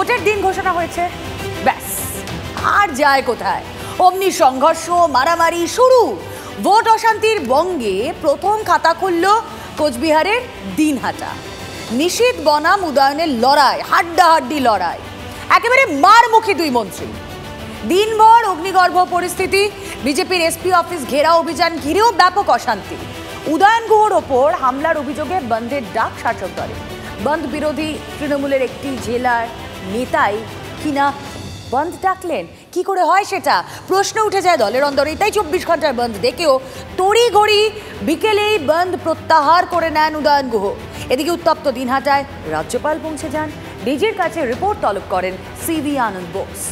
ভোটের দিন ঘোষণা হয়েছে, ব্যাস আর যায় কোথায়? অমনি সংঘর্ষ, মারামারি শুরু। ভোট অশান্তির বঙ্গে প্রথম খাতা খুলল কোচবিহারের দিনহাটা। নিশীথ বনাম উদয়নের লড়াই, হাড্ডাহাড্ডি লড়াই, একেবারে মারমুখী দুই মন্ত্রী। দিনভর অগ্নিগর্ভ পরিস্থিতি, বিজেপির এসপি অফিস ঘেরাও অভিযান ঘিরেও ব্যাপক অশান্তি। উদয়ন গুহর ওপর হামলার অভিযোগে বন্ধের ডাক শাসক দলে। বন্ধ বিরোধী তৃণমূলের একটি জেলার নেতাই কিনা বন্ধ ডাকলেন। কি করে হয় সেটা প্রশ্ন উঠে যায় দলের অন্দরেই। তাই 24 ঘন্টার বন্ধ দেখেও তড়িঘড়ি বিকেলেই বন্ধ প্রত্যাহার করে নেন উদয়ন গুহ। এদিকে উত্তপ্ত দিনহাটায় রাজ্যপাল পৌঁছে যান, ডিজির কাছে রিপোর্ট তলব করেন সিভি আনন্দ বোস।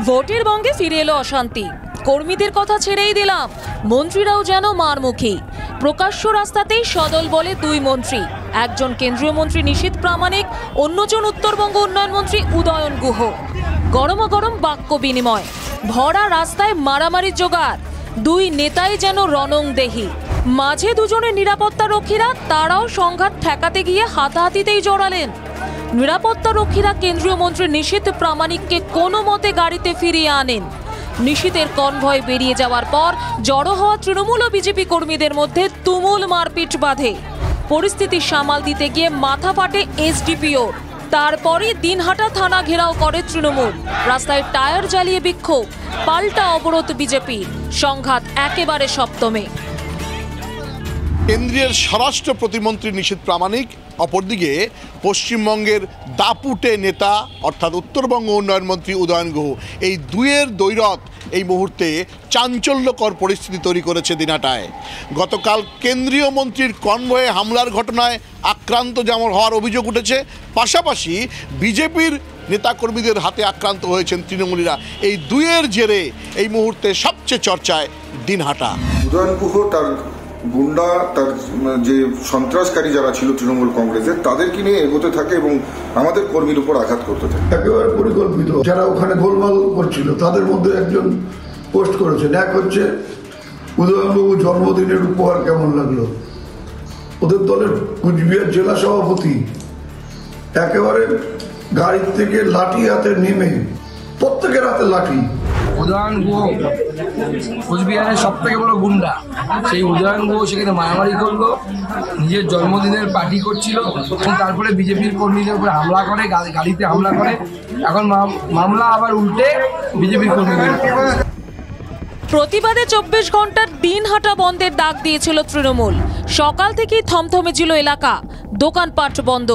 ভোটের বঙ্গে ফিরে এলো অশান্তি। কর্মীদের কথা ছেড়েই দিলাম, মন্ত্রীরাও যেন মারমুখী। প্রকাশ্য রাস্তাতেই সদল বলে দুই মন্ত্রী, একজন কেন্দ্রীয় মন্ত্রী নিশীথ প্রামাণিক, অন্যজন উত্তরবঙ্গ উন্নয়ন মন্ত্রী উদয়ন গুহ। গরমাগরম বাক্য বিনিময়, ভরা রাস্তায় মারামারির জোগাড়। দুই নেতাই যেন রণংদেহী। মাঝে দুজনের নিরাপত্তা রক্ষীরা, তারাও সংঘাত ঠেকাতে গিয়ে হাতাহাতিতেই জড়ালেন। নিরাপত্তা রক্ষীরা কেন্দ্রীয় মন্ত্রী নিশীথ প্রামাণিককে কোনো মতে গাড়িতে ফিরিয়ে আনেন। নিশীথের কনভয় বেরিয়ে যাওয়ার পর জড়ো হওয়া তৃণমূল ও বিজেপি কর্মীদের মধ্যে তুমুল মারপিট বাঁধে। পরিস্থিতি সামাল দিতে গিয়ে মাথা ফাটে এসডিপিওর। তারপরই দিনহাটা থানা ঘেরাও করে তৃণমূল। রাস্তায় টায়ার জ্বালিয়ে বিক্ষোভ, পাল্টা অবরোধ বিজেপির। সংঘাত একেবারে সপ্তমে। কেন্দ্রীয় স্বরাষ্ট্র প্রতিমন্ত্রী নিশীথ প্রামাণিক, অপরদিকে পশ্চিমবঙ্গের দাপুটে নেতা অর্থাৎ উত্তরবঙ্গ উন্নয়ন মন্ত্রী উদয়ন গুহ, এই দুয়ের দ্বৈরথ এই মুহূর্তে চাঞ্চল্যকর পরিস্থিতি তৈরি করেছে দিনহাটায়। গতকাল কেন্দ্রীয় মন্ত্রীর কনভয়ে হামলার ঘটনায় আক্রান্ত যেমন হওয়ার অভিযোগ উঠেছে, পাশাপাশি বিজেপির নেতাকর্মীদের হাতে আক্রান্ত হয়েছেন তৃণমূলীরা। এই দুয়ের জেরে এই মুহূর্তে সবচেয়ে চর্চায় দিনহাটা। উদয়ন গুহ তার গুন্ডা, তার যে সন্ত্রাসকারী যারা ছিল তৃণমূল কংগ্রেসের, তাদেরকে নিয়ে এগোতে থাকে এবং আমাদের কর্মীর উপর আঘাত করতে থাকে। একেবারে পরিকল্পিত। যারা ওখানে গোলমাল করছিল তাদের মধ্যে একজন পোস্ট করেছেন, এক হচ্ছে উদয়নবাবু জন্মদিনের উপহার কেমন লাগলো। ওদের দলের কুচবিহার জেলা সভাপতি একেবারে গাড়ির থেকে লাঠি হাতে নেমে, প্রত্যেকের হাতে লাঠি। উদয়ন গুহ কোচবিহারের সব থেকে বড় গুন্ডা। সেই উদয়ন গুহ সেখানে মারামারি করলো, নিজের জন্মদিনের পার্টি করছিল, এবং তারপরে বিজেপির কর্মীদের উপরে হামলা করে, গাড়িতে হামলা করে। এখন মামলা আবার উল্টে বিজেপির কর্মীদের। প্রতিবাদে 24 ঘন্টার দিনহাটা বন্ধের ডাক দিয়েছিল তৃণমূল। সকাল থেকেই থমথমে ছিল এলাকা, দোকানপাট বন্ধ,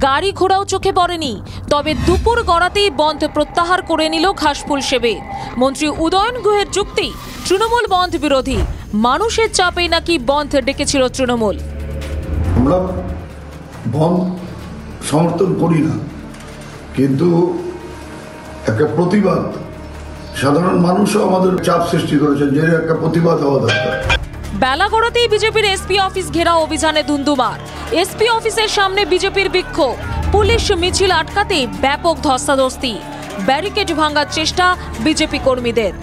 গাড়ি ঘোড়াও চোখে পড়েনি। তবে দুপুর গড়াতেই বন্ধ প্রত্যাহার করে নিল ঘাসফুল সেবে। মন্ত্রী উদয়ন গুহের যুক্তি, তৃণমূল বন্ধ বিরোধী, মানুষের চাপেই নাকি বন্ধ ডেকেছিল তৃণমূল। আমরা বন্ধ সমর্থন করি না, কিন্তু একটা প্রতিবাদ, সাধারণ মানুষও আমাদের চাপ সৃষ্টি করেছেন যে একটা প্রতিবাদ হওয়া দরকার। বেলা গড়াতেই বিজেপির এসপি অফিস ঘেরাও অভিযানে ধুন্ধুমার। এসপি অফিসের সামনে বিজেপির বিক্ষোভ, পুলিশ মিছিল আটকাতে ব্যাপক ধস্তাধস্তি, ব্যারিকেড ভাঙার চেষ্টা বিজেপি কর্মীদের।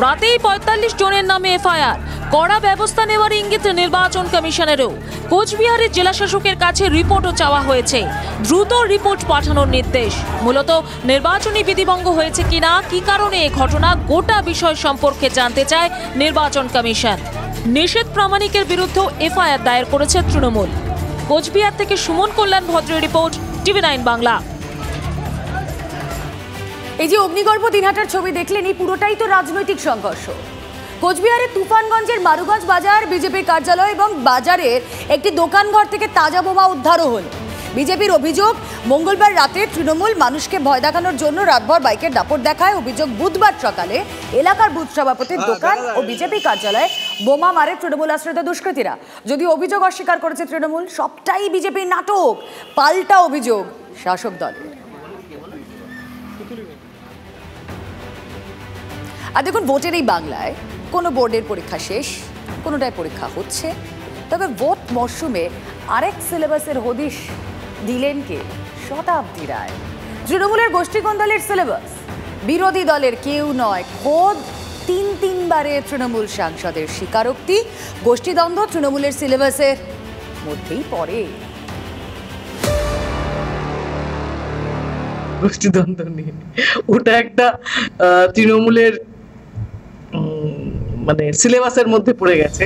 রাতেই 45 জনের নামে এফআইআর, কড়া ব্যবস্থা নেওয়ার ইঙ্গিত নির্বাচন কমিশনেরও। কোচবিহারের জেলা শাসকের কাছে রিপোর্টও চাওয়া হয়েছে, দ্রুত রিপোর্ট পাঠানোর নির্দেশ। মূলত নির্বাচনী বিধিভঙ্গ হয়েছে কিনা, কি কারণে এ ঘটনা, গোটা বিষয় সম্পর্কে জানতে চায় নির্বাচন কমিশন। নিশীথ প্রামাণিকের বিরুদ্ধেও এফআইআর দায়ের করেছে তৃণমূল। কোচবিহার থেকে সুমন কল্যাণ ভদ্রের রিপোর্ট, TV9 বাংলা। এই যে অগ্নিগর্ভ দিনহাটার ছবি দেখলেন, এই পুরোটাই তো রাজনৈতিক সংঘর্ষ। কোচবিহারের তুফানগঞ্জের মারুগঞ্জ বাজার বিজেপির কার্যালয় এবং বাজারের একটি দোকানঘর থেকে তাজা বোমা উদ্ধারও হল। বিজেপির অভিযোগ, মঙ্গলবার রাতে তৃণমূল মানুষকে ভয় দেখানোর জন্য রাতভর বাইকের দাপট দেখায়। অভিযোগ, বুধবার সকালে এলাকার বুথ সভাপতির দোকান ও বিজেপি কার্যালয়ে বোমা মারে তৃণমূল আশ্রিত দুষ্কৃতীরা। যদিও অভিযোগ অস্বীকার করেছে তৃণমূল, সবটাই বিজেপির নাটক। পাল্টা অভিযোগ শাসক দলের। আর দেখুন, ভোটের এই বাংলায় কোনো বোর্ডের পরীক্ষা শেষ, কোনোটায় পরীক্ষা হচ্ছে। তবে ভোট মরশুমে আরেক সিলেবাসের হদিশ দিলেন কে? শতাব্দী রায়। তৃণমূলের গোষ্ঠীকন্দলের সিলেবাস বিরোধী দলের কেউ নয়, খোদ তিনবারের তৃণমূল সাংসদের স্বীকারোক্তি, গোষ্ঠীদ্বন্দ্ব তৃণমূলের সিলেবাসের মধ্যেই পড়ে। গোষ্ঠীদ্বন্দ্ব নিয়ে ওটা একটা তৃণমূলের মানে সিলেবাসের মধ্যে পড়ে গেছে।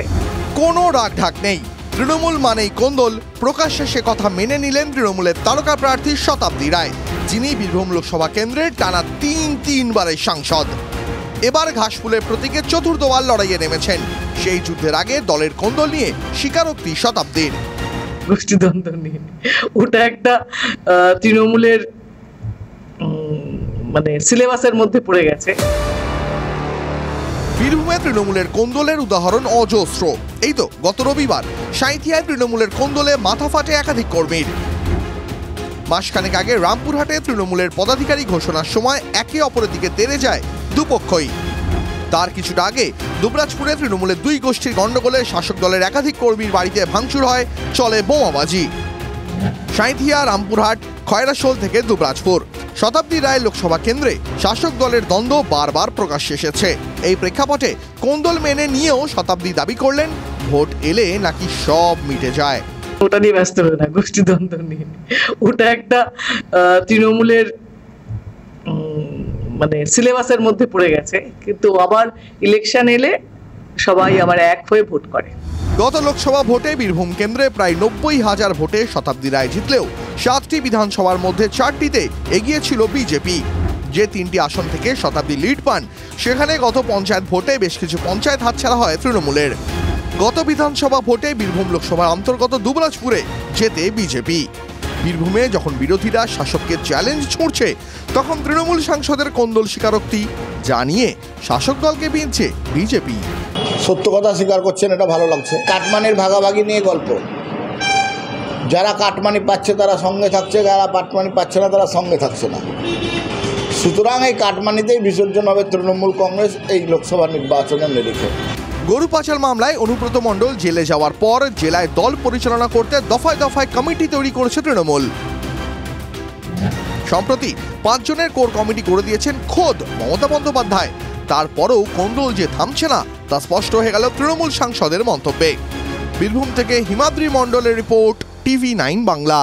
কোনো রাগ ঢাক নেই, তৃণমূল মানেই কোন্দল। প্রকাশ্যে সে কথা মেনে নিলেন তৃণমূলের তারকা প্রার্থী শতাব্দী রায়, যিনি বীরভূম লোকসভা কেন্দ্রের টানা তিনবারের সাংসদ। এবার ঘাসফুলের প্রতীকে চতুর্থবার লড়াইয়ে নেমেছেন। সেই যুদ্ধের আগে দলের কোন্দল নিয়ে স্বীকারোক্তি শতাব্দীর। গোষ্ঠীদ্বন্দ্ব নিয়ে ওটা একটা তৃণমূলের মানে সিলেবাসের মধ্যে পড়ে গেছে। বীরভূমে তৃণমূলের কোন্দলের উদাহরণ অজস্র। এই তো গত রবিবার সাঁইথিয়ায় তৃণমূলের কোন্দলে মাথা ফাটে একাধিক কর্মীর। মাসখানেক আগে রামপুরহাটে তৃণমূলের পদাধিকারী ঘোষণার সময় একে অপরের দিকে তেড়ে যায় দুপক্ষই। তার কিছুটা আগে দুবরাজপুরে তৃণমূলের দুই গোষ্ঠীর গণ্ডগোলে শাসক দলের একাধিক কর্মীর বাড়িতে ভাঙচুর হয়, চলে বোমাবাজি। সাঁইথিয়া, রামপুরহাট, খয়রাশোল থেকে দুবরাজপুর। শতাব্দী রায় লোকসভা কেন্দ্রে শাসক দলের দ্বন্দ্ব বারবার প্রকাশ্যে এসেছে। এই প্রেক্ষাপটে কোন্দল মেনে নিয়েও শতাব্দী দাবি করলেন, ভোট এলে নাকি সব মিটে যায়। ওটা নিয়ে ব্যস্ত হবে না, গোষ্ঠীদ্বন্দ্ব নিয়ে ওটা একটা তৃণমূলের মানে সিলেবাসের মধ্যে পড়ে গেছে, কিন্তু আবার ইলেকশন এলে সবাই আবার এক হয়ে ভোট করে। গত লোকসভা ভোটে বীরভূম কেন্দ্রে প্রায় 90,000 ভোটে শতাব্দী রায় জিতলেও 7টি বিধানসভার মধ্যে 4টিতে এগিয়ে ছিল বিজেপি। যে 3টি আসন থেকে শতাব্দী লিড পান, সেখানে গত পঞ্চায়েত ভোটে বেশ কিছু পঞ্চায়েত হাতছাড়া হয় তৃণমূলের। গত বিধানসভা ভোটে বীরভূম লোকসভার অন্তর্গত দুবরাজপুরে জেতে বিজেপি। বীরভূমে যখন বিরোধীরা শাসককে চ্যালেঞ্জ ছুঁড়ছে, তখন তৃণমূল সাংসদের কোন্দল স্বীকারোক্তি, জানিয়ে শাসক দলকে বিঁধছে বিজেপি। সত্য কথা স্বীকার করছেন, এটা ভালো লাগছে। কাটমানির ভাগাভাগি নিয়ে গল্প, যারা কাটমানি পাচ্ছে তারা সঙ্গে থাকছে, যারা কাটমানি পাচ্ছে না তারা সঙ্গে থাকছে না। সুতরাং এই কাটমানিতেই বিসর্জন হবে তৃণমূল কংগ্রেস এই লোকসভা নির্বাচনের নিরিখে। গরু পাচার মামলায় অনুব্রত মণ্ডল জেলে যাওয়ার পর জেলায় দল পরিচালনা করতে দফায় দফায় কমিটি তৈরি করেছে তৃণমূল। সম্প্রতি 5 জনের কোর কমিটি করে দিয়েছেন খোদ মমতা বন্দ্যোপাধ্যায়। তারপরেও কোন্দল যে থামছে না, তা স্পষ্ট হয়ে গেল তৃণমূল সাংসদের মন্তব্যে। বীরভূম থেকে হিমাদ্রি মণ্ডলের রিপোর্ট, TV9 বাংলা।